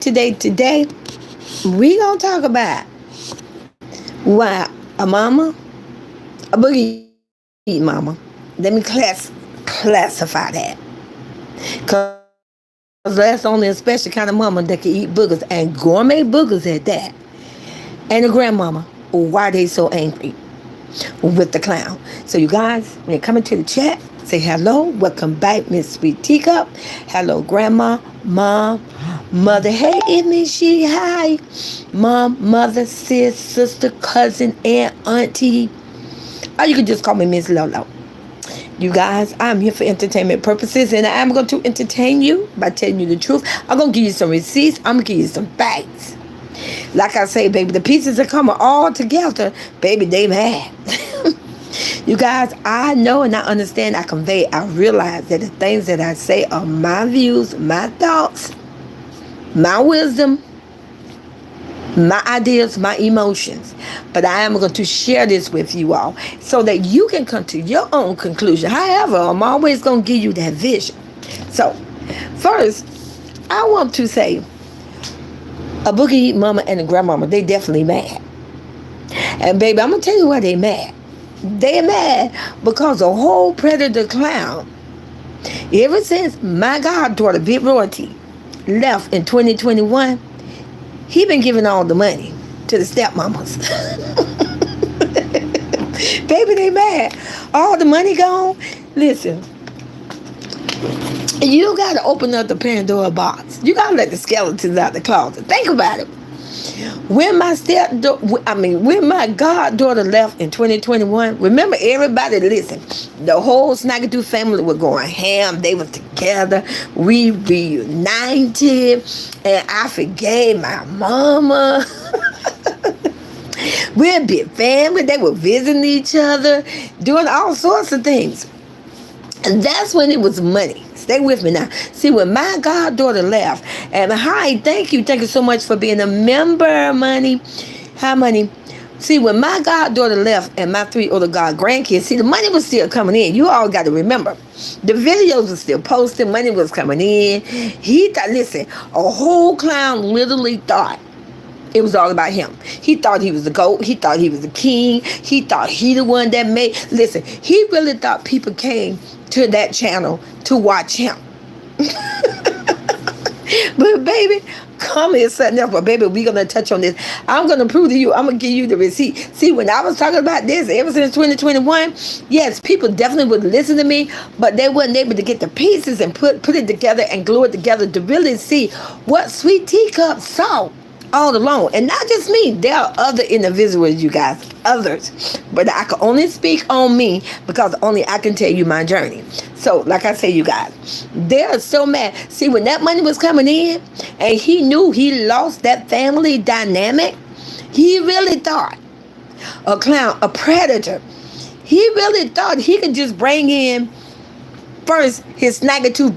Today, we gonna talk about why a mama, a boogie mama. Let me classify that. Cause that's only a special kind of mama that can eat boogers and gourmet boogers at that. And a grandmama, why they so angry with the clown. So you guys, when you come into the chat, say hello. Welcome back, Miss Sweet Teacup. Hello, Grandma, Mom, Mother. Hey, Miss She. Hi. Mom, Mother, Sis, Sister, Cousin, Aunt, Auntie. Or you can just call me Miss Lolo. You guys, I'm here for entertainment purposes, and I'm going to entertain you by telling you the truth. I'm going to give you some receipts. I'm going to give you some facts. Like I say, baby, the pieces are coming all together. Baby, they mad. You guys, I know and I understand, I convey, I realize that the things that I say are my views, my thoughts, my wisdom, my ideas, my emotions. But I am going to share this with you all so that you can come to your own conclusion. However, I'm always going to give you that vision. So, first, I want to say, a boogie mama and a grandmama, they definitely mad. And baby, I'm going to tell you why they mad. They mad because the whole predator clown, ever since my goddaughter, Big Royalty, left in 2021, he been giving all the money to the stepmamas. Baby, they mad. All the money gone. Listen, you got to open up the Pandora box. You got to let the skeletons out the closet. Think about it. When my goddaughter left in 2021, remember everybody, listen, the whole Snaggletooth family was going ham. They were together. We reunited, and I forgave my mama. We're a big family. They were visiting each other, doing all sorts of things. And that's when it was money. Stay with me now. See, when my goddaughter left, and hi, thank you so much for being a member, Money. Hi, Money. See, when my goddaughter left and my 3 older grandkids, see, the money was still coming in. You all got to remember. The videos were still posting. Money was coming in. He thought, listen, a whole clown literally thought it was all about him. He thought he was the GOAT. He thought he was the king. He thought he the one that made... Listen, he really thought people came to that channel to watch him. But baby, come here, something else. But baby, we're going to touch on this. I'm going to prove to you. I'm going to give you the receipt. See, when I was talking about this ever since 2021, yes, people definitely would listen to me, but they wasn't able to get the pieces and put it together and glue it together to really see what Sweet Teacup saw all along. And not just me. There are other individuals, you guys, others. But I can only speak on me because only I can tell you my journey. So, like I say, you guys, they're so mad. See, when that money was coming in and he knew he lost that family dynamic, he really thought a clown, a predator, he really thought he could just bring in first his Snaggletooth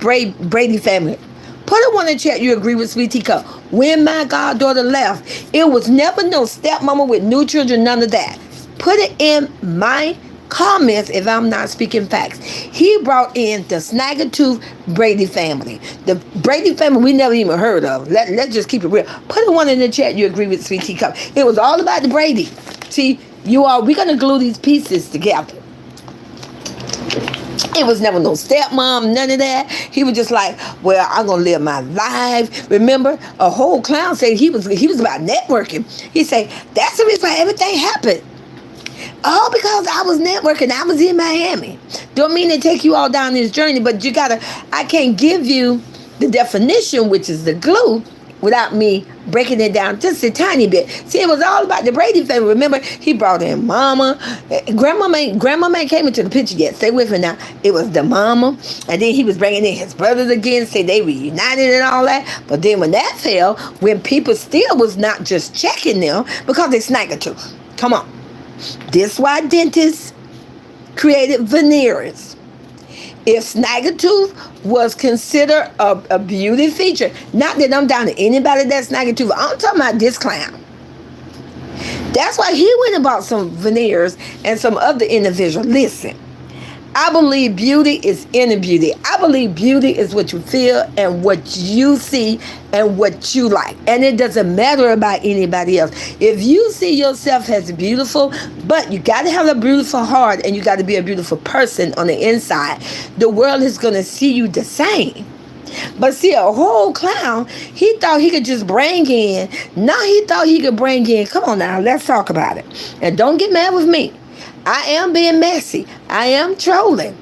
Brady family. Put a one in the chat you agree with Sweet Teacup. When my goddaughter left, it was never no stepmama with new children, none of that. Put it in my comments if I'm not speaking facts. He brought in the Snaggletooth Brady family. The Brady family we never even heard of. Let's just keep it real. Put a one in the chat you agree with Sweet Teacup. It was all about the Brady. See, we're going to glue these pieces together. It was never no stepmom, none of that. He was just like, well, I'm going to live my life. Remember, a whole clown said he was about networking. He said, that's the reason why everything happened. All because I was networking. I was in Miami. Don't mean to take you all down this journey, but I can't give you the definition, which is the glue, without me breaking it down just a tiny bit. See, it was all about the Brady family. Remember, he brought in mama. Grandmama ain't came into the picture yet. Stay with me now. It was the mama. And then he was bringing in his brothers again, say they reunited and all that. But then when that fell, when people still was not just checking them because they Snaggletooth. Come on. This why dentists created veneers. If Snaggletooth was considered a beauty feature, not that I'm down to anybody that's Snaggletooth, I'm talking about this clown. That's why he went and bought some veneers and some other individual. Listen, I believe beauty is inner beauty. I believe beauty is what you feel and what you see and what you like. And it doesn't matter about anybody else. If you see yourself as beautiful, but you got to have a beautiful heart and you got to be a beautiful person on the inside, the world is going to see you the same. But see, a whole clown, he thought he could just bring in. Now he thought he could bring in. Come on now, let's talk about it. And don't get mad with me. I am being messy. I am trolling.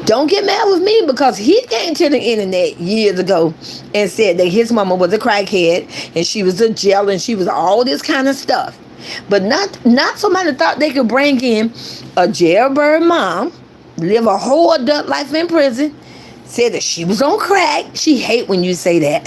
Don't get mad with me because he came to the internet years ago and said that his mama was a crackhead and she was a jail and she was all this kind of stuff. But not somebody thought they could bring in a jailbird mom, live a whole adult life in prison, said that she was on crack. She hate when you say that.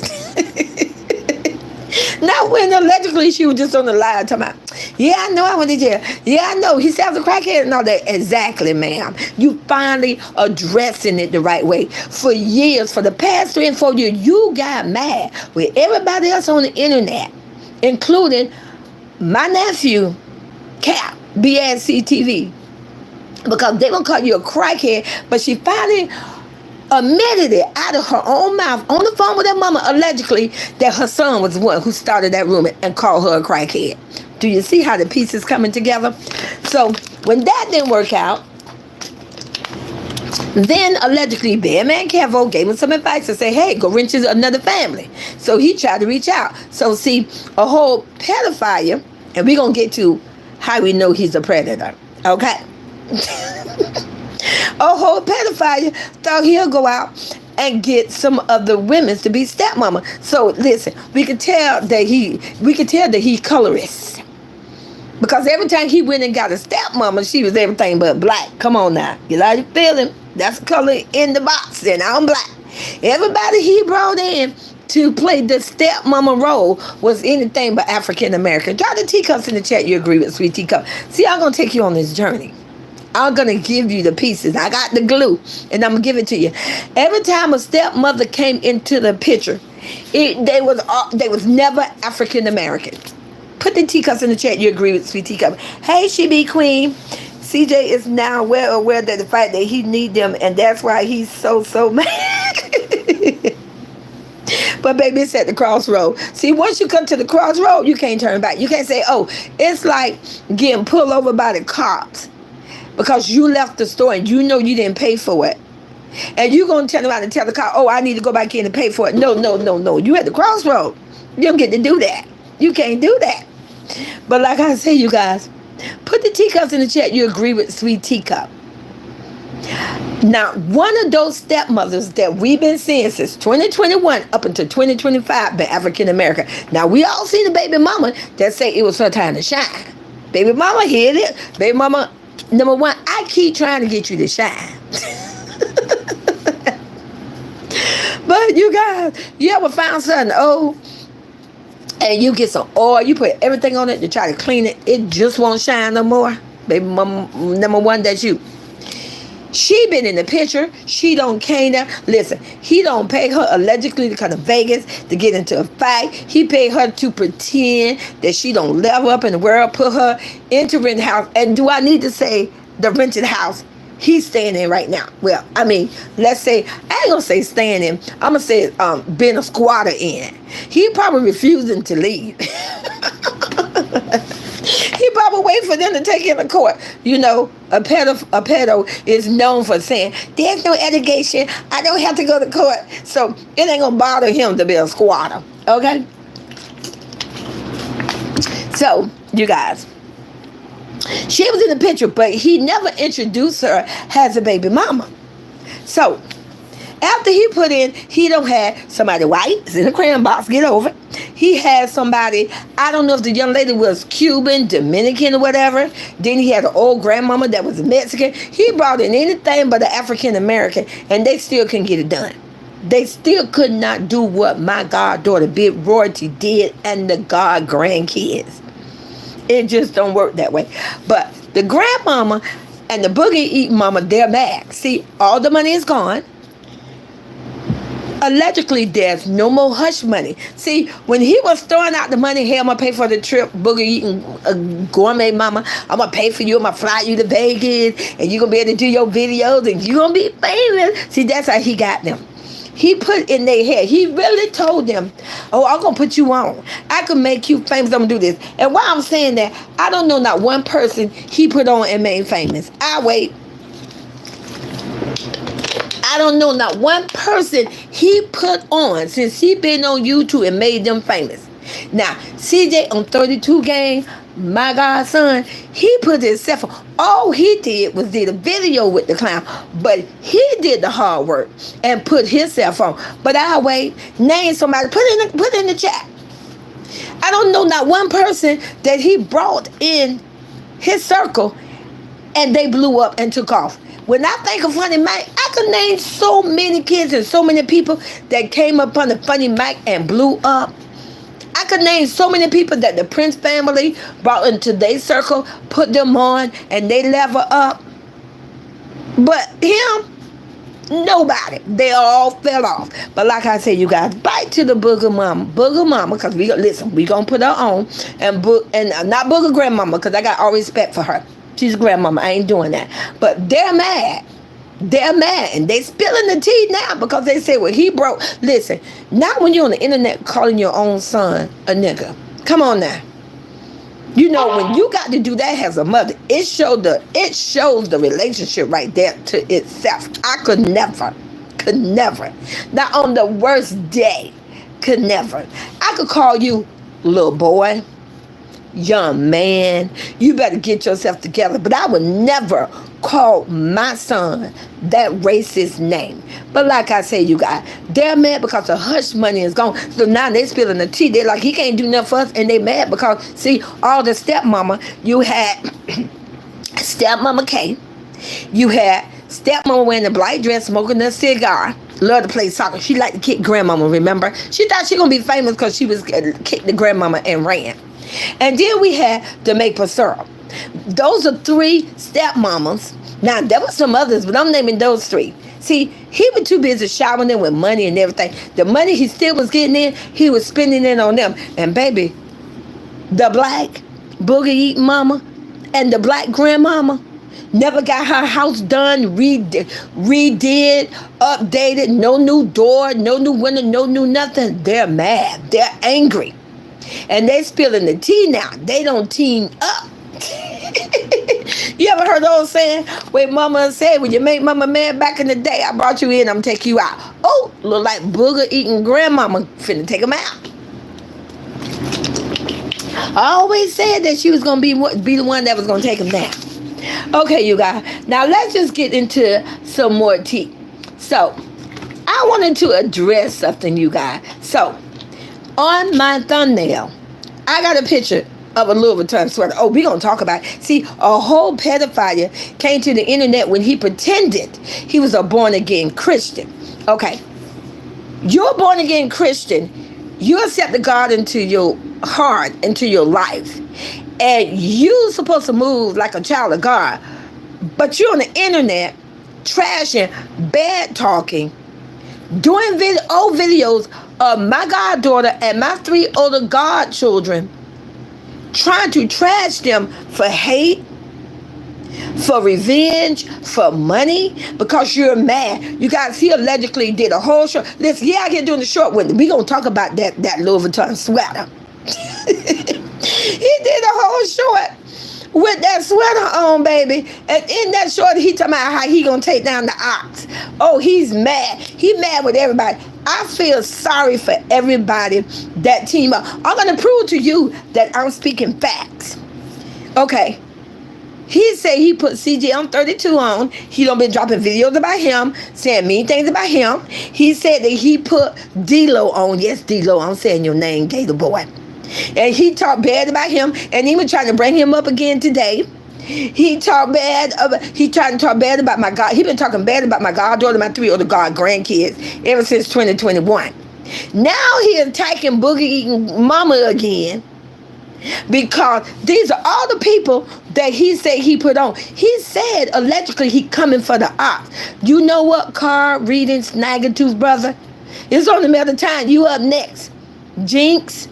Not when allegedly she was just on the line talking about, yeah, I know I went to jail. Yeah, I know. He said I was a crackhead and all that. Exactly, ma'am. You finally addressing it the right way. For years, for the past 3 and 4 years, you got mad with everybody else on the internet, including my nephew, Cap, BSC TV, because they gonna call you a crackhead, but she finally admitted it out of her own mouth on the phone with her mama, allegedly, that her son was the one who started that rumor and called her a crackhead. Do you see how the pieces coming together? So when that didn't work out, then allegedly Bad Man Kevo gave him some advice and say, hey, go rent you another family. So he tried to reach out. So see, a whole pedophile, and we're going to get to how we know he's a predator. Okay? A whole pedophile thought he'll go out and get some of the women to be stepmama. So listen, we could tell that he colorist. Because every time he went and got a stepmama, she was everything but black. Come on now. You like your feeling? That's the color in the box, and I'm black. Everybody he brought in to play the stepmama role was anything but African American. Drop the teacups in the chat. You agree with Sweet Teacup. See, I'm going to take you on this journey. I'm going to give you the pieces. I got the glue, and I'm going to give it to you. Every time a stepmother came into the picture, they was never African American. Put the teacups in the chat. You agree with Sweet Teacup. Hey, she be queen. CJ is now well aware that the fact that he need them, and that's why he's so mad. But baby, it's at the crossroad. See, once you come to the crossroad, you can't turn back. You can't say, oh, it's like getting pulled over by the cops because you left the store and you know you didn't pay for it. And you're going to turn around and tell the cop, oh, I need to go back in and pay for it. No. You at the crossroad. You don't get to do that. You can't do that. But like I say, you guys, put the teacups in the chat. You agree with Sweet Teacup. Now, one of those stepmothers that we've been seeing since 2021 up until 2025 been African American. Now, we all seen the baby mama that say it was her time to shine. Baby mama, here it is. Baby mama, number one, I keep trying to get you to shine. But you guys, you ever found something old and you get some oil, you put everything on it to try to clean it, it just won't shine no more? Baby mama, number one, that's you. She been in the picture. She don't cane her. Listen, he don't pay her allegedly to come to Vegas to get into a fight. He paid her to pretend that she don't level up in the world, put her into rent house. And do I need to say the rented house he's staying in right now? Well, I mean, let's say, I ain't gonna say staying in. I'm gonna say being a squatter in. He probably refusing to leave. He probably wait for them to take him to court. You know, a pedo is known for saying, there's no education. I don't have to go to court. So it ain't going to bother him to be a squatter. Okay? So, you guys, she was in the picture, but he never introduced her as a baby mama. So, after he put in, he don't have somebody white, it's in a crayon box, get over it. He had somebody, I don't know if the young lady was Cuban, Dominican, or whatever. Then he had an old grandmama that was Mexican. He brought in anything but an African American, and they still couldn't get it done. They still could not do what my goddaughter, Big Royalty, did, and the god grandkids. It just don't work that way. But the grandmama and the boogie eating mama, they're mad. See, all the money is gone. Allegedly, there's no more hush money. See, when he was throwing out the money, hey, I'm gonna pay for the trip, booger eating gourmet mama. I'm gonna pay for you. I'm gonna fly you to Vegas, and you're gonna be able to do your videos, and you're gonna be famous. See, that's how he got them. He put in their head. He really told them, "Oh, I'm gonna put you on. I can make you famous. I'm gonna do this." And while I'm saying that, I don't know not one person he put on and made famous. I wait. I don't know not one person he put on since he been on YouTube and made them famous. Now, CJ on 32 Game, my godson, he put himself on. All he did was did a video with the clown, but he did the hard work and put himself on. But I wait, name somebody, put it in the chat. I don't know not one person that he brought in his circle and they blew up and took off. When I think of Funny Mike, I could name so many kids and so many people that came up on the Funny Mike and blew up. I could name so many people that the Prince family brought into their circle, put them on, and they level up. But him, nobody. They all fell off. But like I said, you guys, bite to the booger mama, because we gonna put her on, and not booger grandmama, because I got all respect for her. She's a grandmama. I ain't doing that. But they're mad. They're mad. And they spilling the tea now because they say, well, he broke. Listen, not when you're on the internet calling your own son a nigga. Come on now. You know, when you got to do that as a mother, it shows the relationship right there to itself. I could never. Not on the worst day, could never. I could call you little boy, young man, you better get yourself together. But I would never call my son that racist name. But like I say, you guys, they're mad because the hush money is gone. So now they spilling the tea. They're like, he can't do nothing for us. And they mad because, see, all the stepmama, you had stepmama K, you had stepmama wearing a black dress, smoking a cigar, love to play soccer. She liked to kick grandmama, remember? She thought she gonna be famous because she was kicked the grandmama and ran. And then we had the maple syrup. Those are 3 stepmamas. Now, there were some others, but I'm naming those 3. See, he was too busy showering them with money and everything. The money he still was getting in, he was spending it on them. And baby, the black boogie-eating mama and the black grandmama never got her house done, redid, updated, no new door, no new window, no new nothing. They're mad. They're angry. And they spilling the tea now. They don't team up. You ever heard those saying where mama said, when you make mama mad back in the day, I brought you in, I'm take you out. Oh, look like booger eating grandmama finna take them out. I always said that she was gonna be the one that was gonna take them down. Okay, you guys. Now let's just get into some more tea. So I wanted to address something, you guys. So on my thumbnail, I got a picture of a Louis Vuitton sweater. Oh, we're going to talk about it. See, a whole pedophile came to the internet when he pretended he was a born-again Christian. Okay. You're a born-again Christian. You accept God into your heart, into your life. And you're supposed to move like a child of God. But you're on the internet trashing, bad talking, doing old videos of my goddaughter and my 3 older godchildren, trying to trash them for hate, for revenge, for money, because you're mad. You guys, he allegedly did a whole show. Listen, I get doing the short one. We're going to talk about that Louis Vuitton sweater. He did a whole short with that sweater on, baby. And in that short, he talking about how he going to take down the ox. Oh, he's mad. He mad with everybody. I feel sorry for everybody that team up. I'm going to prove to you that I'm speaking facts. Okay. He said he put CJ on 32 on. He done been dropping videos about him, saying mean things about him. He said that he put D-Lo on. Yes, D-Lo, I'm saying your name, Gator Boy. And he talked bad about him, and he was trying to bring him up again today. He tried to talk bad about my God. He been talking bad about my goddaughter, my 3 other god grandkids ever since 2021. Now he attacking boogie eating mama again, because these are all the people that he said he put on. He said allegedly he coming for the ops. You know what, card reading snagging tooth brother? It's only a matter of time. You up next. Jinx.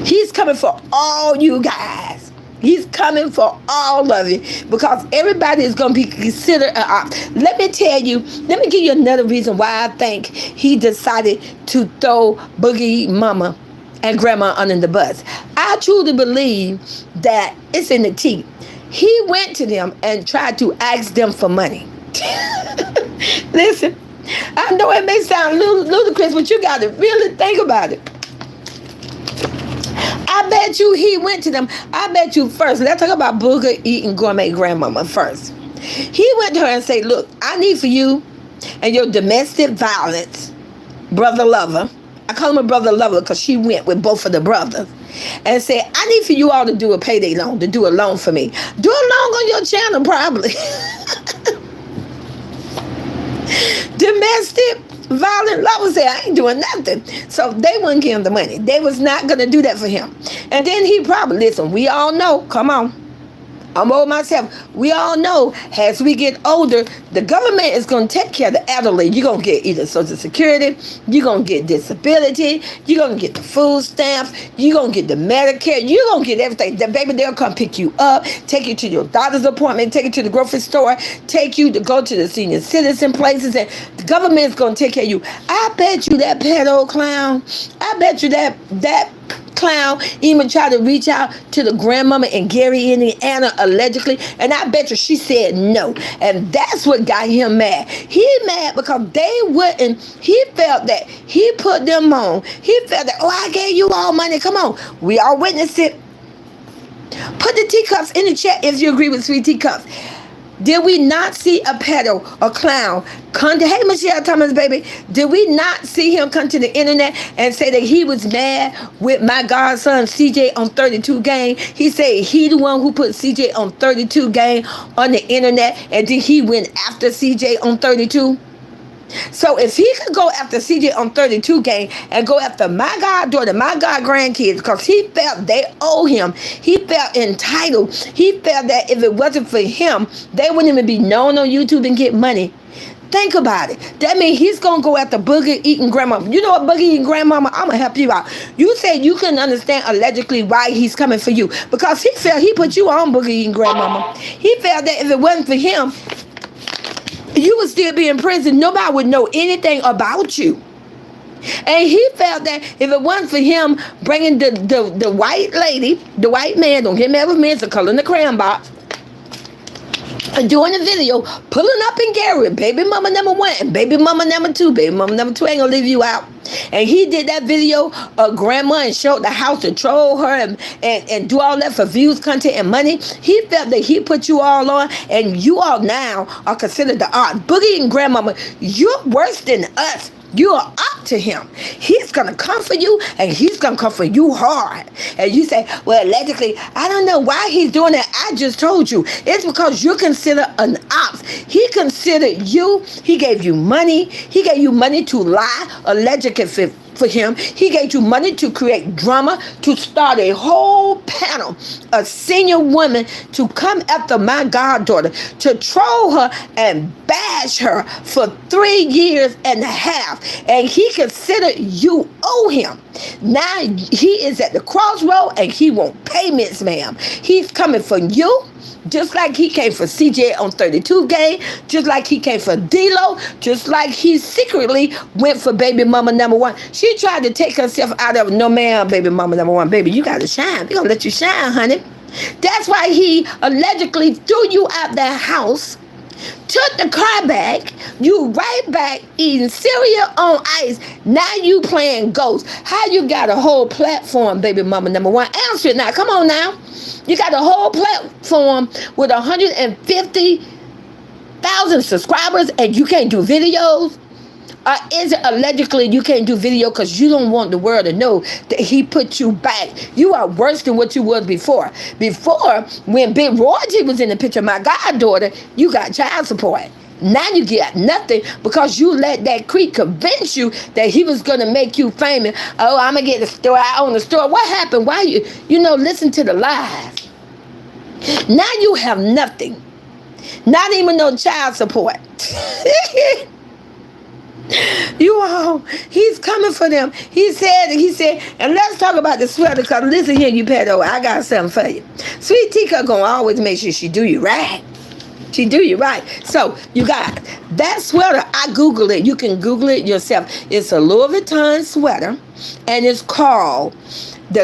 He's coming for all you guys. He's coming for all of you because everybody is going to be considered an op. Let me tell you, let me give you another reason why I think he decided to throw Boogie Mama and Grandma under the bus. I truly believe that it's in the teeth. He went to them and tried to ask them for money. Listen, I know it may sound ludicrous, but you got to really think about it. I bet you he went to them. I bet you first. Let's talk about Booger eating gourmet grandmama first. He went to her and said, look, I need for you and your domestic violence brother lover. I call him a brother lover because she went with both of the brothers. And said, I need for you all to do a payday loan, to do a loan for me. Do a loan on your channel, probably. Domestic violent lovers said, I ain't doing nothing. So they wouldn't give him the money. They was not going to do that for him. And then he probably, listen, we all know, come on, I'm old myself. We all know as we get older, the government is going to take care of the elderly. You're going to get either Social Security, you're going to get disability, you're going to get the food stamps, you're going to get the Medicare, you're going to get everything. The baby, they'll come pick you up, take you to your doctor's appointment, take you to the grocery store, take you to go to the senior citizen places, and the government is going to take care of you. I bet you that pedo clown, I bet you that clown even tried to reach out to the grandmama in Gary, Indiana, allegedly, and I bet you she said no. And that's what got him mad. He mad because they wouldn't, he felt that he put them on. He felt that, oh, I gave you all money. Come on. We all witnessed it. Put the teacups in the chat if you agree with Sweet Teacups. Did we not see a pedo, a clown, come to, hey, Michelle Thomas, baby, did we not see him come to the internet and say that he was mad with my godson, CJ, on 32 Gang? He said he the one who put CJ on 32 Gang on the internet, and then he went after CJ on 32? So if he could go after CJ on 32 Gang and go after my goddaughter, my god grandkids, because he felt they owe him, he felt entitled, he felt that if it wasn't for him, they wouldn't even be known on YouTube and get money. Think about it. That means he's going to go after Boogie eating grandmama. You know what, Boogie eating grandmama? I'm going to help you out. You said you couldn't understand allegedly why he's coming for you. Because he felt he put you on Boogie eating grandmama. He felt that if it wasn't for him, you would still be in prison. Nobody would know anything about you. And he felt that if it wasn't for him bringing the white lady, the white man, don't get mad with me, it's a color in the crayon box, doing a video, pulling up in Gary, baby mama number 1 and baby mama number 2. Baby mama number 2 ain't gonna leave you out. And he did that video of grandma and showed the house to troll her and do all that for views, content, and money. He felt that he put you all on, and you all now are considered the art. Boogie and grandmama, you're worse than us. You are up to him. He's going to come for you, and he's going to come for you hard. And you say, well, allegedly, I don't know why he's doing that. I just told you. It's because you're considered an ops. He considered you. He gave you money. He gave you money to lie, allegedly, for him. He gave you money to create drama, to start a whole panel of senior women to come after my goddaughter, to troll her and bash her for 3 years and a half. And he considered you owe him. Now he is at the crossroad and he won't payments, ma'am. He's coming for you. Just like he came for CJ on 32 Gang, just like he came for D-Lo, just like he secretly went for baby mama number 1. She tried to take herself out of, no ma'am, baby mama number 1. Baby, you got to shine. We're going to let you shine, honey. That's why he allegedly threw you out that house, took the car back, you right back eating cereal on ice. Now you playing ghost. How you got a whole platform, baby mama number 1? Answer it now. Come on now. You got a whole platform with 150,000 subscribers and you can't do videos? Or is it allegedly you can't do video because you don't want the world to know that he put you back? You are worse than what you was before. Before, when Big Royalty was in the picture, my goddaughter, you got child support. Now you get nothing because you let that creep convince you that he was going to make you famous. Oh, I'm going to get the store. I own the store. What happened? Why listen to the lies. Now you have nothing. Not even no child support. You all, he's coming for them. He said, and let's talk about the sweater, because listen here, you pedo, I got something for you. Sweet Tika gonna always make sure she do you right. She do you right. So you got that sweater. I Google it. You can Google it yourself. It's a Louis Vuitton sweater, and the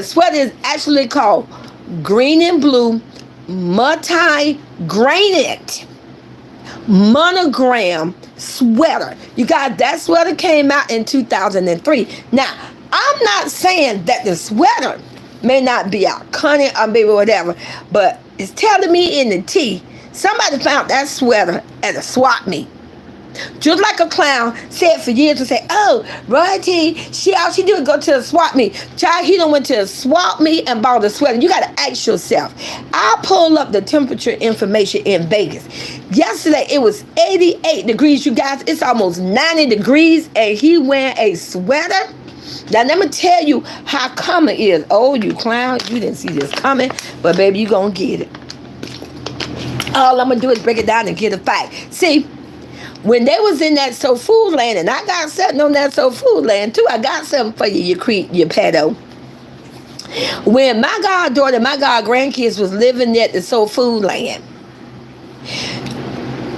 sweater is actually called green and blue multi-granite monogram sweater. You got that sweater came out in 2003. Now, I'm not saying that the sweater may not be iconic or maybe whatever, but it's telling me in the tea, somebody found that sweater at a swap meet. Just like a clown said for years to say, oh, Royalty, all she do is go to a swap meet. Child, he done went to a swap meet and bought a sweater. You got to ask yourself. I'll pull up the temperature information in Vegas. Yesterday, it was 88 degrees, you guys. It's almost 90 degrees, and he wearing a sweater. Now, let me tell you how common it is. Oh, you clown, you didn't see this coming, but baby, you going to get it. All I'm going to do is break it down and get a fact. See, when they was in that soul food land, and I got something on that soul food land too. I got something for you, you pedo. When my goddaughter, my god grandkids was living at the soul food land,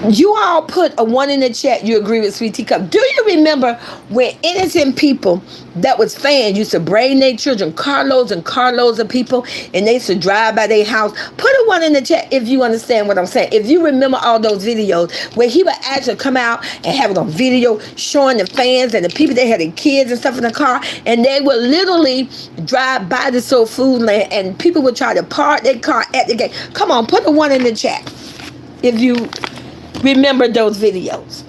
you all put a 1 in the chat. You agree with Sweet Teacup. Do you remember when innocent people that was fans used to bring their children, carloads and carloads of people, and they used to drive by their house? Put a 1 in the chat if you understand what I'm saying. If you remember all those videos where he would actually come out and have it on video showing the fans and the people that had their kids and stuff in the car, and they would literally drive by the soul food land, and people would try to park their car at the gate. Come on, put a 1 in the chat if you remember those videos.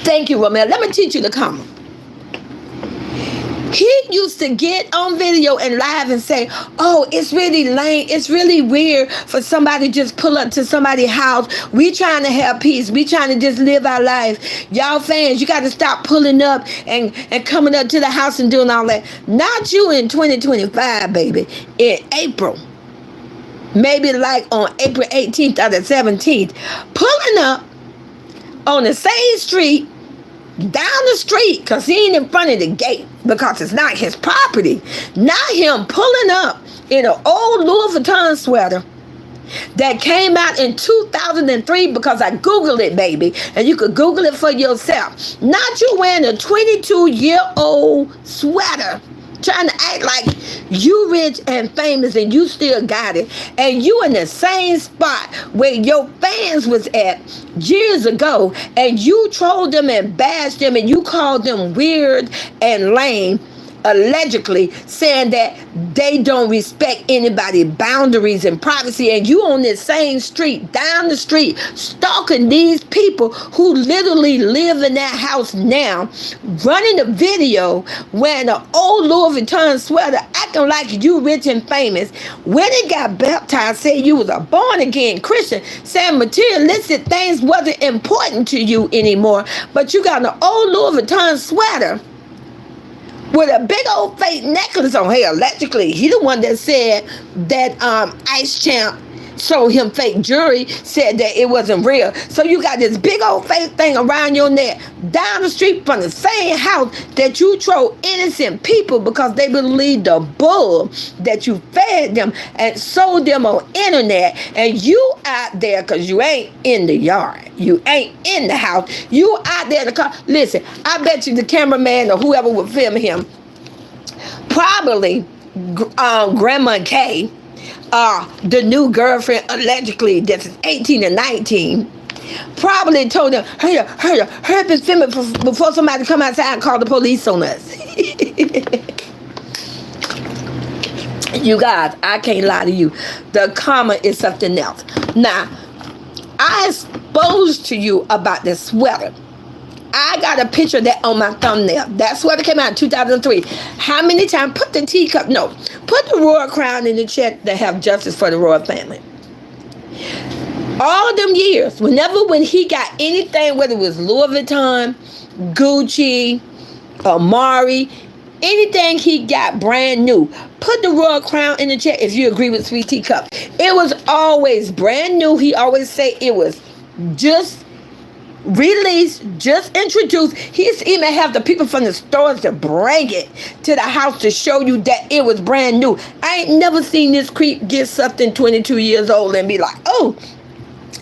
Thank you, Romel. Let me teach you the comment. He used to get on video and live and say, oh, it's really lame. It's really weird for somebody to just pull up to somebody's house. We trying to have peace. We trying to just live our life. Y'all fans, you got to stop pulling up and coming up to the house and doing all that. Not you in 2025, baby. In April. Maybe like on April 18th or the 17th, pulling up on the same street, down the street, because he ain't in front of the gate, because it's not his property. Not him pulling up in an old Louis Vuitton sweater that came out in 2003, because I Googled it, baby, and you could Google it for yourself. Not you wearing a 22-year-old sweater, trying to act like you rich and famous and you still got it, and you in the same spot where your fans was at years ago, and you trolled them and bashed them and you called them weird and lame, allegedly saying that they don't respect anybody's boundaries and privacy, and you on this same street, down the street, stalking these people who literally live in that house now, running a video wearing an old Louis Vuitton sweater, acting like you rich and famous. When it got baptized, said you was a born-again Christian, saying materialistic things wasn't important to you anymore, but you got an old Louis Vuitton sweater with a big old fake necklace on. Hey, allegedly, he the one that said that Ice Champ showed him fake jewelry, said that it wasn't real. So you got this big old fake thing around your neck, down the street from the same house that you troll innocent people because they believe the bull that you fed them and sold them on internet, and you out there, because you ain't in the yard, you ain't in the house, you out there in the car. Listen, I bet you the cameraman or whoever would film him, probably Grandma Kay, the new girlfriend, allegedly, that's 18 and 19, probably told them, hurry up and film it before somebody come outside and call the police on us. You guys, I can't lie to you. The comment is something else. Now, I exposed to you about this sweater. I got a picture of that on my thumbnail. That sweater came out in 2003. How many times? Put the teacup, no. Put the royal crown in the check to have justice for the royal family. All of them years, when he got anything, whether it was Louis Vuitton, Gucci, Amari, anything he got brand new, put the royal crown in the check if you agree with Sweet Teacup. It was always brand new. He always say it was just released, just introduced. He's even have the people from the stores to bring it to the house to show you that it was brand new. I ain't never seen this creep get something 22 years old and be like, oh,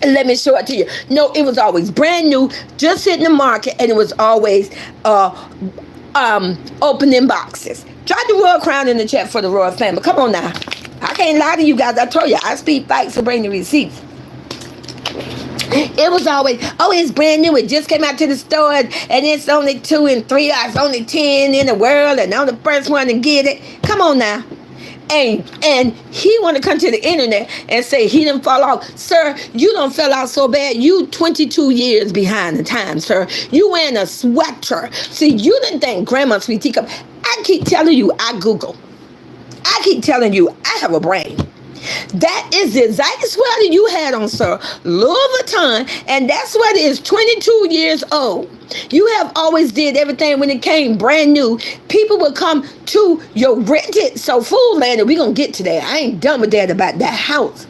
let me show it to you. No, it was always brand new, just hitting the market, and it was always opening boxes. Drop the Royal Crown in the chat for the Royal family. Come on now. I can't lie to you guys. I told you, I speak facts and bring the receipts. It was always, oh, it's brand new. It just came out to the store, and it's only 2 and 3. It's only 10 in the world, and I'm the first one to get it. Come on now. And he want to come to the internet and say he didn't fall off. Sir, you don't fell out so bad. You 22 years behind the time, sir. You wearing a sweater. See, you didn't think Grandma Sweet Teacup. I keep telling you, I Google. I keep telling you, I have a brain. That is the exact sweater you had on, sir. Louis Vuitton, and that sweater is 22 years old. You have always did everything when it came brand new. People would come to your rented Food Land, and we're going to get to that. I ain't done with that about that house.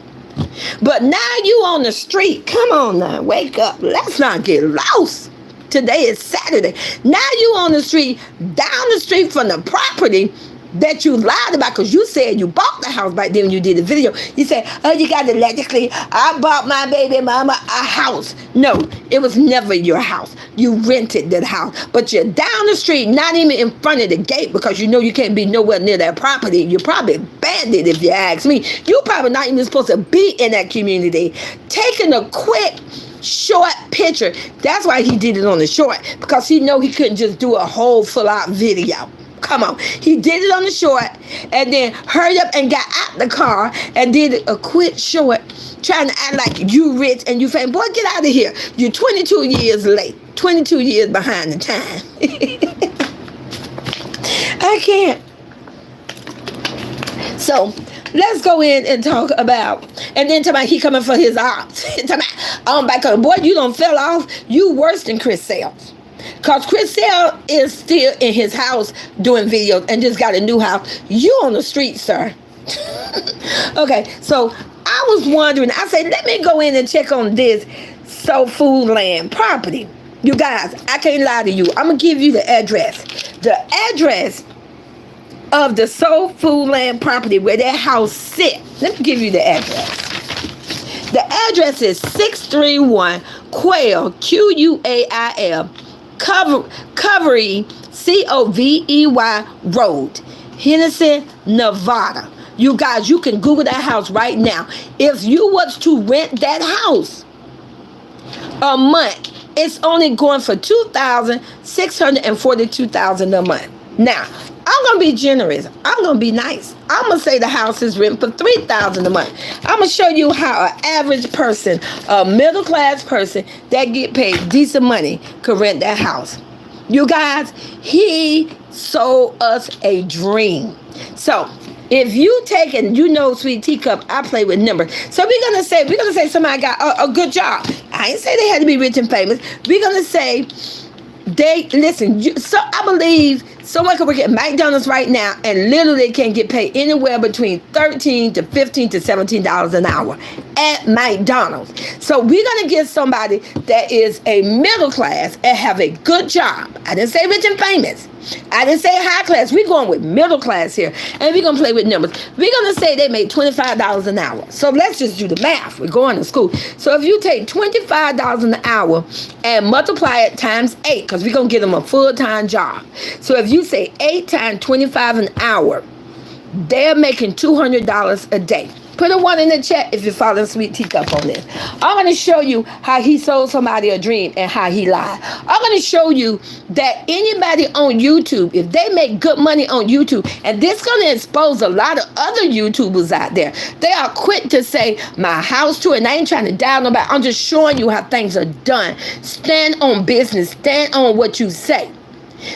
But now you on the street. Come on now, wake up. Let's not get lost. Today is Saturday. Now you on the street, down the street from the property that you lied about, because you said you bought the house back then when you did the video. You said, oh, you got electrically. I bought my baby mama a house. No, it was never your house. You rented that house. But you're down the street, not even in front of the gate, because you know you can't be nowhere near that property. You're probably bandit, if you ask me. You're probably not even supposed to be in that community. Taking a quick short picture. That's why he did it on the short, because he know he couldn't just do a whole full out video. Come on. He did it on the short and then hurried up and got out the car and did a quick short, trying to act like you rich and you famous. Boy, get out of here. You're 22 years late, 22 years behind the time. I can't. So let's go in and talk about, and then talk about he coming for his ops. Talk about, back on, boy, you don't fell off. You worse than Chris Sales. Because Chris Sale is still in his house doing videos and just got a new house. You on the street, sir. Okay, so I was wondering, I said, let me go in and check on this Food Land property. You guys, I can't lie to you. I'm going to give you the address. The address of the Food Land property where that house sits. Let me give you the address. The address is 631 Quail, Quail, Covey, Covey Road, Henderson, Nevada. You guys, you can Google that house right now. If you was to rent that house a month, it's only going for $2,642 a month. Now, I'm going to be generous. I'm going to be nice. I'm going to say the house is rented for $3,000 a month. I'm going to show you how an average person, a middle class person that get paid decent money could rent that house. You guys, he sold us a dream. So if you take, and you know, Sweet Teacup, I play with numbers. So we're gonna say somebody got a good job. I ain't say they had to be rich and famous. We're gonna say so I believe someone could work at McDonald's right now and literally can get paid anywhere between $13 to $15 to $17 an hour at McDonald's. So we're going to get somebody that is a middle class and have a good job. I didn't say rich and famous. I didn't say high class. We're going with middle class here. And we're going to play with numbers. We're going to say they make $25 an hour. So let's just do the math. We're going to school. So if you take $25 an hour and multiply it times 8, because we're going to get them a full-time job. So if you say 8 times 25 an hour, they're making $200 a day. Put a 1 in the chat if you're following Sweet Teacup on this. I'm going to show you how he sold somebody a dream and how he lied. I'm going to show you that anybody on YouTube, if they make good money on YouTube, and this is going to expose a lot of other YouTubers out there. They are quick to say, my house tour, and I ain't trying to down nobody. I'm just showing you how things are done. Stand on business. Stand on what you say.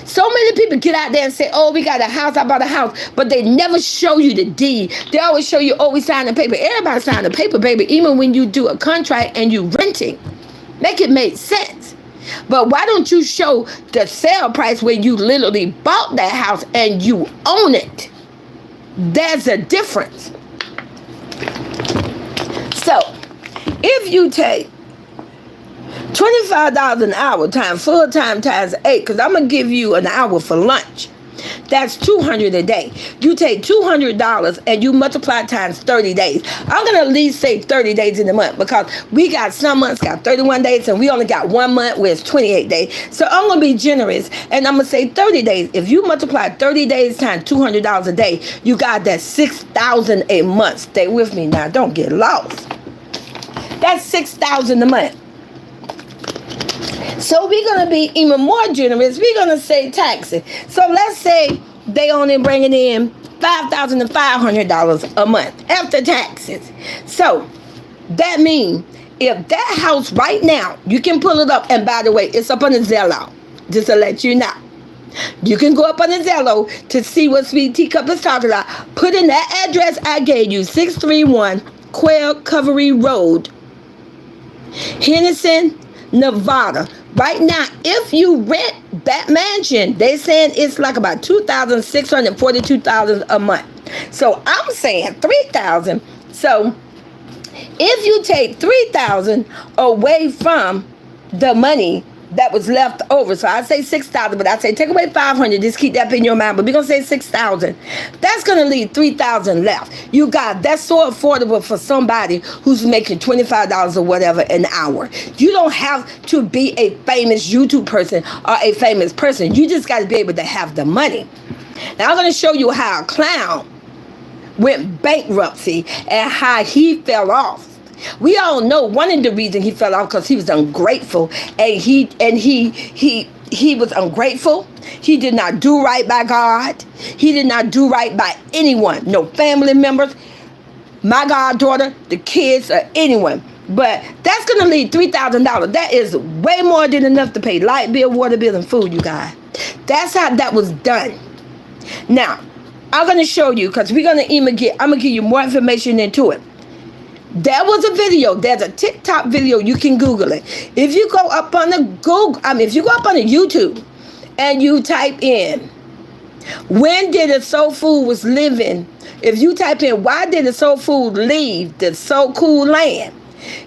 So many people get out there and say, oh, we got a house, I bought a house, but they never show you the deed. They always show you, oh, we signed the paper. Everybody signed the paper, baby, even when you do a contract and you renting. Make it make sense. But why don't you show the sale price where you literally bought that house and you own it? There's a difference. So, if you take $25 an hour times full time times 8, because I'm going to give you an hour for lunch. That's $200 a day. You take $200 and you multiply times 30 days. I'm going to at least say 30 days in the month, because we got some months got 31 days and we only got 1 month where it's 28 days. So I'm going to be generous and I'm going to say 30 days. If you multiply 30 days times $200 a day, you got that $6,000 a month. Stay with me now. Don't get lost. That's $6,000 a month. So we're going to be even more generous. We're going to say taxes. So let's say they only bringing in $5,500 a month after taxes. So that means if that house right now, you can pull it up. And by the way, it's up on the Zillow, just to let you know. You can go up on the Zillow to see what Sweet Teacup is talking about. Put in that address I gave you, 631 Quail Covery Road, Henderson, Nevada. Right now, if you rent that mansion, they saying it's like about $2,642 a month. So I'm saying $3,000. So if you take $3,000 away from the money that was left over, so I say $6,000, but I say take away $500. Just keep that in your mind. But we're gonna say $6,000. That's gonna leave $3,000 left. You got that's so affordable for somebody who's making $25 or whatever an hour. You don't have to be a famous YouTube person or a famous person. You just got to be able to have the money. Now I'm gonna show you how a clown went bankruptcy and how he fell off. We all know one of the reasons he fell off because he was ungrateful, and he was ungrateful. He did not do right by God. He did not do right by anyone, no family members, my goddaughter, the kids, or anyone. But that's gonna leave $3,000. That is way more than enough to pay light bill, water bill, and food, you guys. That's how that was done. Now, I'm gonna show you because I'm gonna give you more information into it. There was a video. There's a TikTok video. You can Google it. If you go up on the if you go up on the YouTube and you type in, when did the soul food was living? If you type in, why did the soul food leave the so cool land?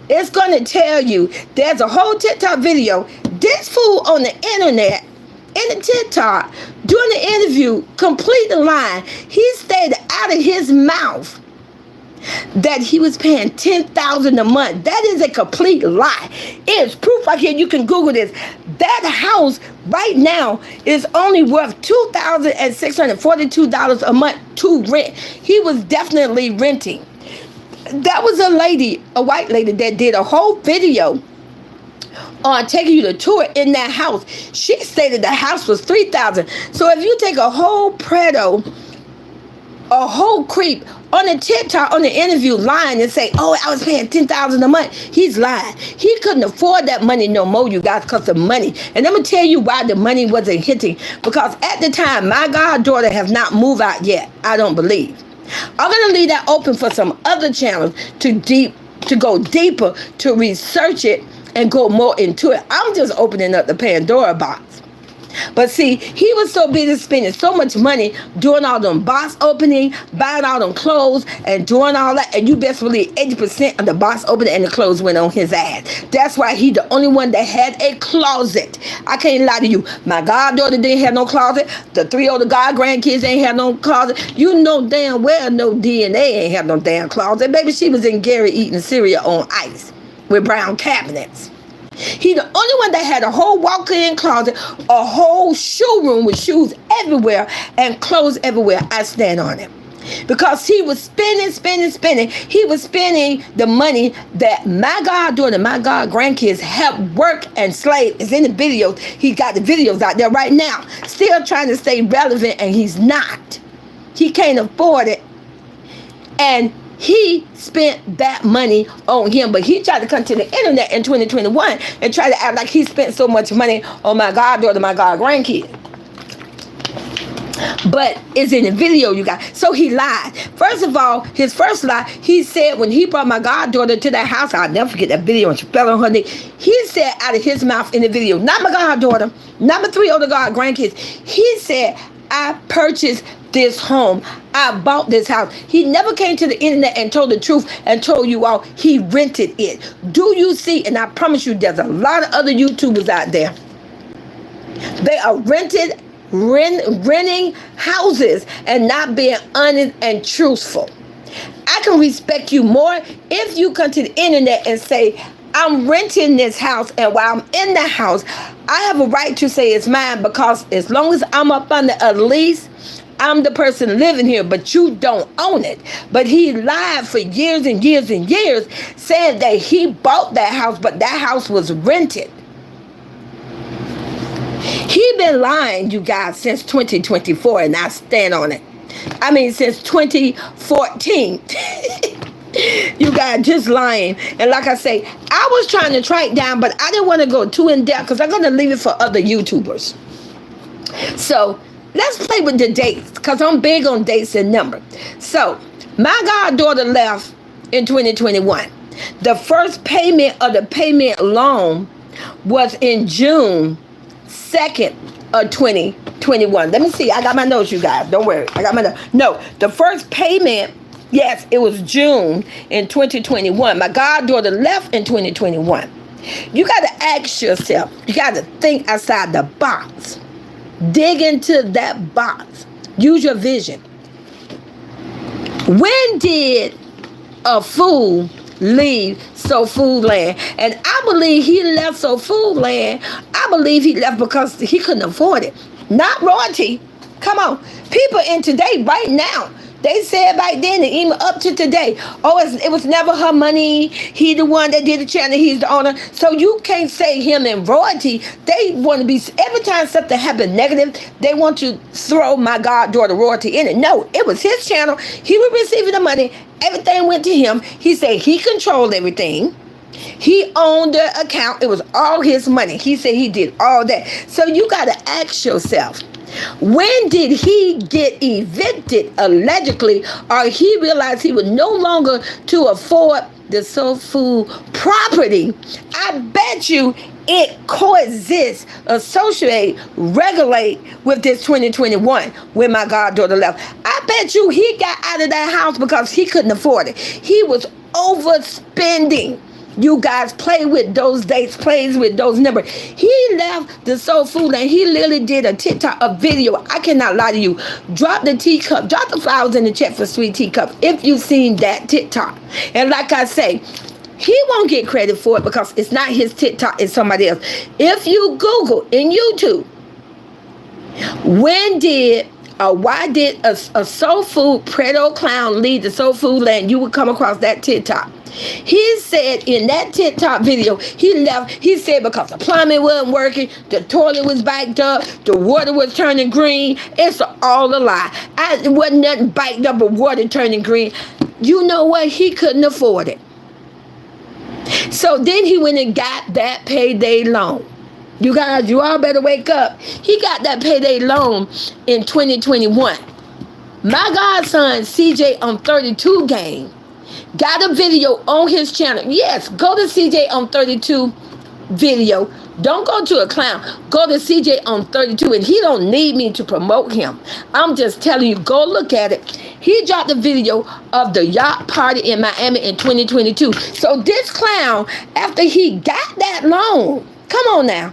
It's going to tell you there's a whole TikTok video. This fool on the internet, in the TikTok, during the interview, completely lying. He stated out of his mouth that he was paying $10,000 a month. That is a complete lie. It's proof right here. You can Google this. That house right now is only worth $2,642 a month to rent. He was definitely renting. That was a lady, a white lady, that did a whole video on taking you to tour in that house. She stated the house was $3,000. So if you take a whole predo, a whole creep on the TikTok, on the interview, lying and say, oh, I was paying $10,000 a month. He's lying. He couldn't afford that money no more, you guys, because of money. And I'm going to tell you why the money wasn't hitting. Because at the time, my goddaughter has not moved out yet, I don't believe. I'm going to leave that open for some other channels to go deeper, to research it and go more into it. I'm just opening up the Pandora box. But see, he was so busy spending so much money doing all them box opening, buying all them clothes, and doing all that. And you best believe 80% of the box opening and the clothes went on his ass. That's why he the only one that had a closet. I can't lie to you. My goddaughter didn't have no closet. The 3 older god grandkids ain't have no closet. You know damn well no DNA ain't have no damn closet. Baby, she was in Gary eating cereal on ice with brown cabinets. He the only one that had a whole walk-in closet, a whole shoe room with shoes everywhere and clothes everywhere. I stand on it. Because he was spending. He was spending the money that my goddaughter, my god grandkids helped work and slave. It's in the videos. He got the videos out there right now. Still trying to stay relevant, and he's not. He can't afford it. And he spent that money on him, but he tried to come to the internet in 2021 and try to act like he spent so much money on my goddaughter, my god grandkid. But it's in the video, you guys. So he lied. First of all, his first lie, he said when he brought my goddaughter to that house, I'll never forget that video, and she fell on her knee. He said out of his mouth in the video, not my goddaughter, not my 3 older god grandkids. He said, I purchased this home. I bought this house. He never came to the internet and told the truth and told you all he rented it. Do you see? And I promise you, there's a lot of other YouTubers out there. They are renting houses and not being honest and truthful. I can respect you more if you come to the internet and say, I'm renting this house, and while I'm in the house, I have a right to say it's mine, because as long as I'm up under a lease, I'm the person living here, but you don't own it. But he lied for years and years and years, saying that he bought that house, but that house was rented. He been lying, you guys, since 2024, and I stand on it. I mean, since 2014. You guys, just lying. And like I say, I was trying to track down, but I didn't want to go too in depth because I'm going to leave it for other YouTubers. So let's play with the dates, because I'm big on dates and numbers. So my goddaughter left in 2021. The first payment of the payment loan was in June 2nd of 2021. Let me see. I got my notes, you guys. Don't worry. I got my notes. No, the first payment, yes, it was June in 2021. My goddaughter left in 2021. You got to ask yourself, you got to think outside the box. Dig into that box. Use your vision. When did a fool leave Soul Food Land? And I believe he left Soul Food Land. I believe he left because he couldn't afford it. Not royalty. Come on. People in today, right now, they said back then and even up to today, oh, it was never her money. He the one that did the channel. He's the owner. So you can't say him and royalty. They want to be, every time something happened negative, they want to throw my goddaughter royalty in it. No, it was his channel. He was receiving the money. Everything went to him. He said he controlled everything. He owned the account. It was all his money. He said he did all that. So you got to ask yourself, when did he get evicted, allegedly, or he realized he was no longer to afford the Soul Food property? I bet you it coexists, associate, regulate with this 2021 when my goddaughter left. I bet you he got out of that house because he couldn't afford it. He was overspending. You guys play with those dates, plays with those numbers. He left the Soul Food and he literally did a TikTok, a video. I cannot lie to you. Drop the teacup, drop the flowers in the chat for Sweet Teacup if you've seen that TikTok. And like I say, he won't get credit for it because it's not his TikTok, it's somebody else. If you Google in YouTube, why did a Soul Food Preto clown leave the Soul Food Land, you would come across that TikTok. He said in that TikTok video, he left, he said because the plumbing wasn't working, the toilet was backed up, the water was turning green. It's all a lie. It wasn't nothing backed up but water turning green. You know what? He couldn't afford it. So then he went and got that payday loan. You guys, you all better wake up. He got that payday loan in 2021. My godson, CJ on 32 game, got a video on his channel. Yes, go to CJ on 32 video. Don't go to a clown. Go to CJ on 32, and he don't need me to promote him. I'm just telling you, go look at it. He dropped a video of the yacht party in Miami in 2022. So this clown, after he got that loan, come on now.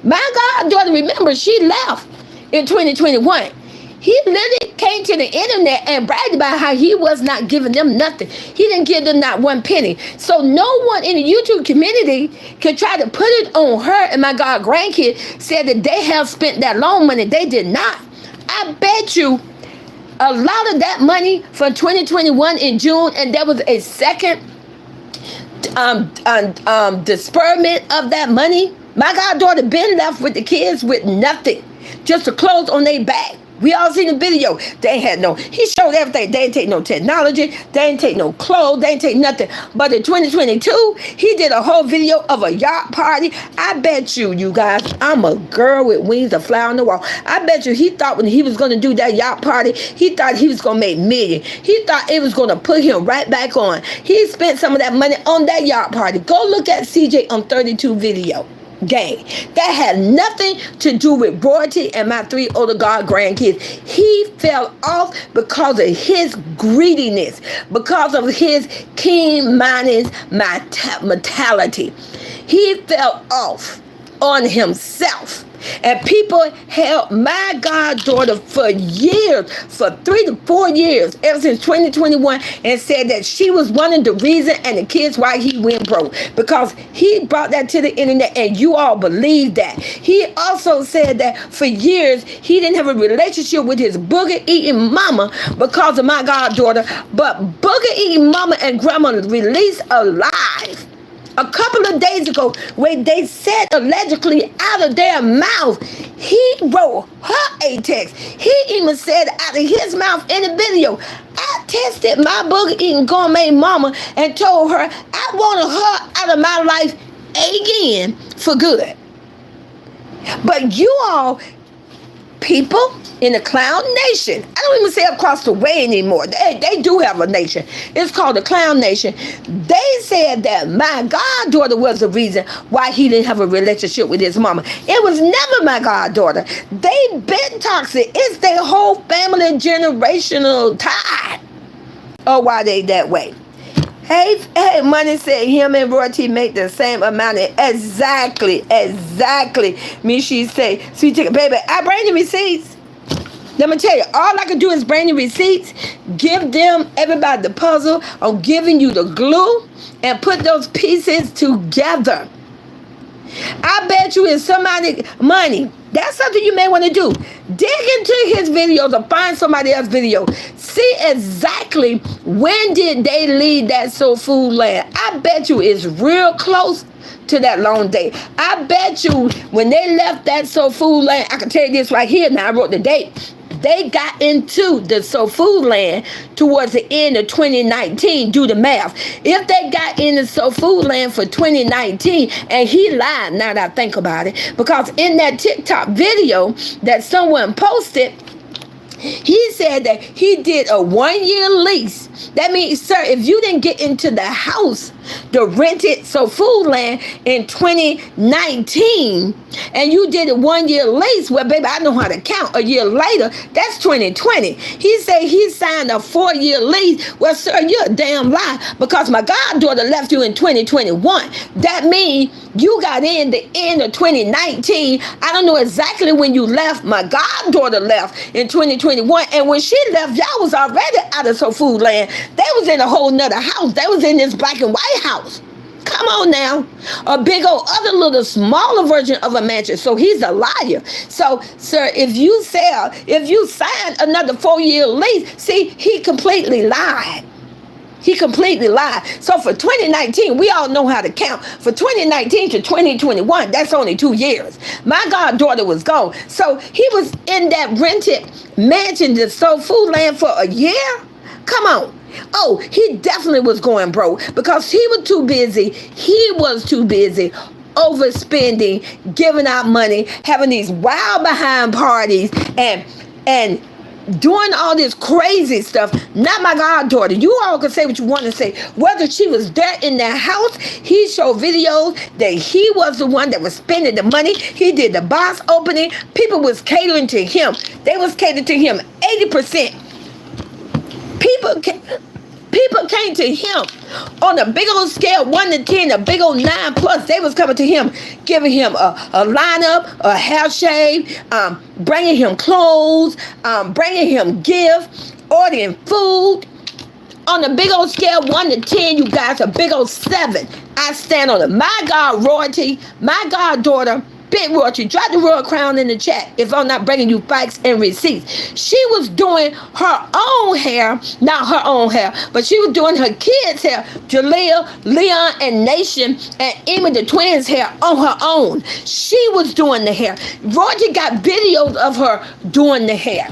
My goddaughter, remember, she left in 2021. He literally came to the internet and bragged about how he was not giving them nothing. He didn't give them not one penny. So no one in the YouTube community could try to put it on her. And my god grandkid said that they have spent that loan money. They did not. I bet you a lot of that money from 2021 in June, and there was a second disbursement of that money. My goddaughter been left with the kids with nothing, just the clothes on their back. We all seen the video. They had no, he showed everything. They didn't take no technology. They didn't take no clothes. They didn't take nothing. But in 2022, he did a whole video of a yacht party. I bet you guys, I'm a girl with wings, a flower on the wall. I bet you he thought when he was going to do that yacht party, he thought he was going to make millions. He thought it was going to put him right back on. He spent some of that money on that yacht party. Go look at CJ on 32 video. gain. That had nothing to do with royalty and my 3 older god grandkids. He fell off because of his greediness, because of his keen-minded mentality. He fell off on himself. And people held my goddaughter for years, for 3 to 4 years, ever since 2021, and said that she was one of the reasons and the kids why he went broke. Because he brought that to the internet and you all believe that. He also said that for years he didn't have a relationship with his booger-eating mama because of my goddaughter. But booger-eating mama and grandma released alive a couple of days ago, when they said allegedly out of their mouth, he wrote her a text. He even said out of his mouth in the video, I tested my booger-eating gourmet mama and told her I wanted her out of my life again for good. But you all, people in the clown nation, I don't even say across the way anymore. They do have a nation. It's called the clown nation. They said that my goddaughter was the reason why he didn't have a relationship with his mama. It was never my goddaughter. They been toxic. It's their whole family generational tie. Oh, why they that way? Hey, Money said him and royalty make the same amount of exactly. Me, she say, sweet chicken, baby, I bring the receipts. Let me tell you, all I can do is bring the receipts, give them, everybody, the puzzle. I'm giving you the glue and put those pieces together. I bet you it's somebody money. That's something you may want to do. Dig into his videos or find somebody else's video. See exactly when did they leave that soul food land. I bet you it's real close to that long day. I bet you when they left that soul food land, I can tell you this right here now, I wrote the date. They got into the soul food land towards the end of 2019. Do the math. If they got in the soul food land for 2019, and he lied now that I think about it, because in that TikTok video that someone posted, he said that he did a 1-year lease. That means, sir, if you didn't get into the house, the rented so food land in 2019, and you did a 1-year lease, well, baby, I know how to count. A year later, that's 2020. He said he signed a 4-year lease. Well, sir, you're a damn lie, because my goddaughter left you in 2021. That means you got in the end of 2019. I don't know exactly when you left. My goddaughter left in 2021, and when she left, y'all was already out of so food land. They was in a whole nother house. They was in this black and white house. Come on now. A big old other little smaller version of a mansion. So he's a liar. So, sir, if you sign another 4-year lease, see, he completely lied. He completely lied. So for 2019, we all know how to count. For 2019 to 2021, that's only 2 years. My goddaughter was gone. So he was in that rented mansion, the soul food land, for a year? Come on. Oh, he definitely was going broke because he was too busy. He was too busy overspending, giving out money, having these wild behind parties, and doing all this crazy stuff. Not my goddaughter. You all can say what you want to say. Whether she was there in that house, he showed videos that he was the one that was spending the money. He did the box opening. People was catering to him. They was catering to him 80%. People came to him on a big old scale, 1 to 10, a big old 9 plus. They was coming to him, giving him a lineup, a hair shave, bringing him clothes, bringing him gifts, ordering food. On a big old scale, 1 to 10, you guys, a big old 7. I stand on it. My God, royalty, my goddaughter, big royalty. Drop the royal crown in the chat if I'm not bringing you facts and receipts. She was doing her own hair, not her own hair, but she was doing her kids' hair, Jalea, Leon, and Nation, and even the twins' hair on her own. She was doing the hair. Royalty got videos of her doing the hair.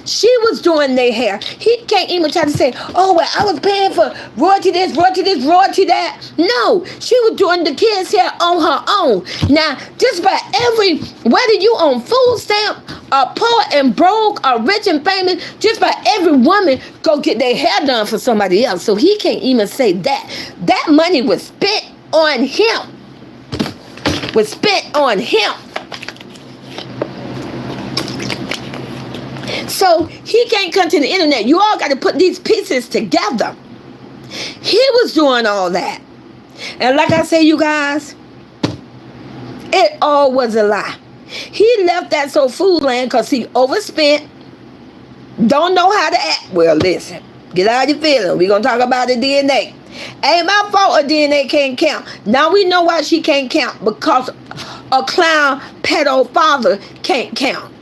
She was doing their hair. He can't even try to say, oh, well, I was paying for royalty this, royalty that. No, she was doing the kids' hair on her own. Now, just about whether you on food stamp, or poor and broke, or rich and famous, just about every woman go get their hair done for somebody else. So he can't even say that. That money was spent on him. was spent on him. So he can't come to the internet. You all got to put these pieces together. He was doing all that. And like I say, you guys, it all was a lie. He left that soul food land because he overspent, don't know how to act. Well, listen, get out your feelings. We're going to talk about the DNA. Ain't my fault her DNA can't count. Now we know why she can't count. Because a clown pedo father can't count.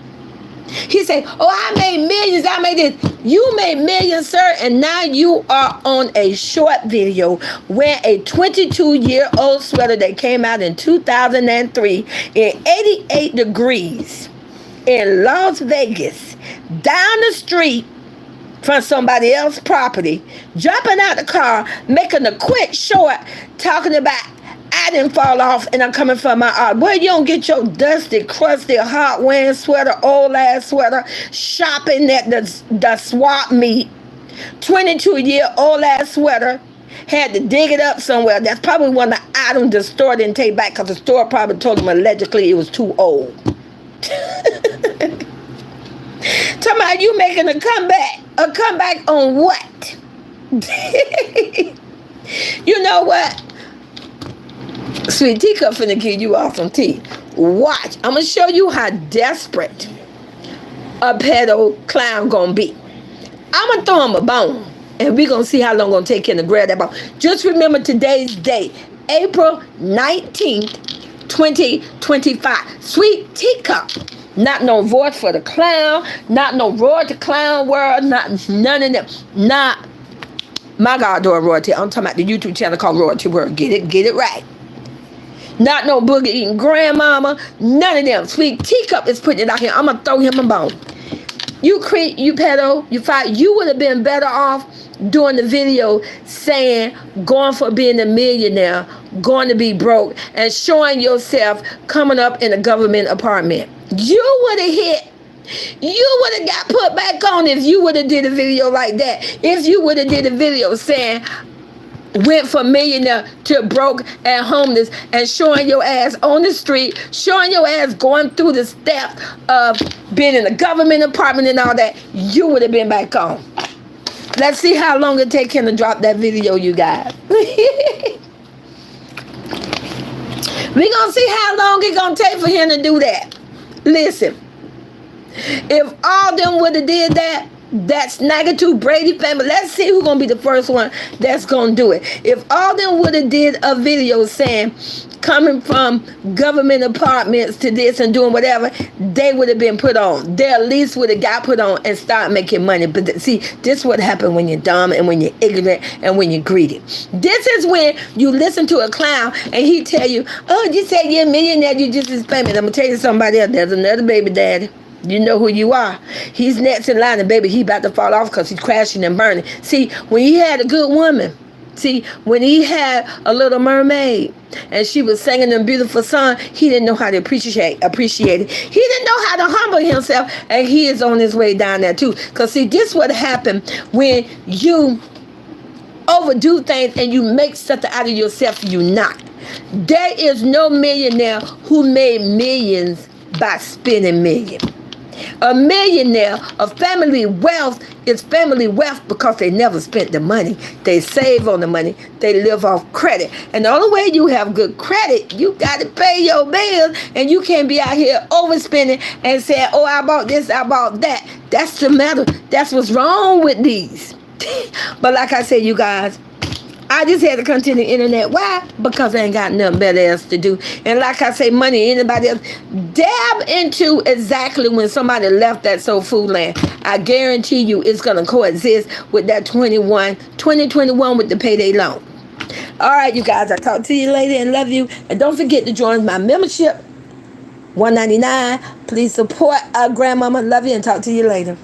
He said, oh, I made millions. I made this. You made millions, sir. And now you are on a short video wearing a 22-year-old sweater that came out in 2003 in 88 degrees in Las Vegas, down the street from somebody else's property, jumping out the car, making a quick short, talking about, I didn't fall off and I'm coming from my art. Boy, you don't get your dusty, crusty, hot wearing sweater, old ass sweater, shopping at the swap meet. 22-year-old ass sweater. Had to dig it up somewhere. That's probably one of the items the store didn't take back because the store probably told them allegedly it was too old. Talking about you making a comeback. A comeback on what? You know what? Sweet Teacup finna give you off some tea. Watch. I'm gonna show you how desperate a pedo clown gonna be. I'm gonna throw him a bone. And we're gonna see how long it's gonna take him to grab that bone. Just remember today's date. April 19th, 2025. Sweet Teacup. Not no voice for the clown. Not no royalty clown world. Not none of them. Not my goddaughter royalty. I'm talking about the YouTube channel called Royalty World. Get it right. Not no boogie eating grandmama. None of them. Sweet Teacup is putting it out here. I'm gonna throw him a bone. You pedo, you fight. You would have been better off doing the video saying going for being a millionaire, going to be broke, and showing yourself coming up in a government apartment. You would have hit. You would have got put back on if you would have did a video like that. If you would have did a video saying went from millionaire to broke and homeless and showing your ass on the street, showing your ass going through the steps of being in a government apartment and all that, you would have been back on. Let's see how long it take him to drop that video, you guys. We're gonna see how long it's gonna take for him to do that. Listen, if all them would have did that, that Snaggletooth Brady family, let's see who's gonna be the first one that's gonna do it. If all them would have did a video saying coming from government apartments to this and doing whatever, they would have been put on. They at least would have got put on and start making money. But see, this is what happened when you're dumb and when you're ignorant and when you're greedy. This is when you listen to a clown and he tell you, oh, you said you're a millionaire, you just as famous. I'm gonna tell you somebody else. There's another baby daddy. You know who you are. He's next in line, and baby, he about to fall off because he's crashing and burning. See, when he had a good woman, when he had a little mermaid, and she was singing them beautiful song, he didn't know how to appreciate it. He didn't know how to humble himself, and he is on his way down there too. Because see, this what happened when you overdo things and you make something out of yourself you not. There is no millionaire who made millions by spending millions. A millionaire, a family wealth is family wealth because they never spent the money. They save on the money. They live off credit. And the only way you have good credit, you got to pay your bills. And you can't be out here overspending and saying, oh, I bought this, I bought that. That's the matter. That's what's wrong with these. But like I said, you guys, I just had to come to the internet. Why? Because I ain't got nothing better else to do. And like I say, money, anybody else, dab into exactly when somebody left that soul food land. I guarantee you it's going to coexist with that 2021 with the payday loan. All right, you guys, I'll talk to you later and love you. And don't forget to join my membership, $199. Please support our grandmama. Love you and talk to you later.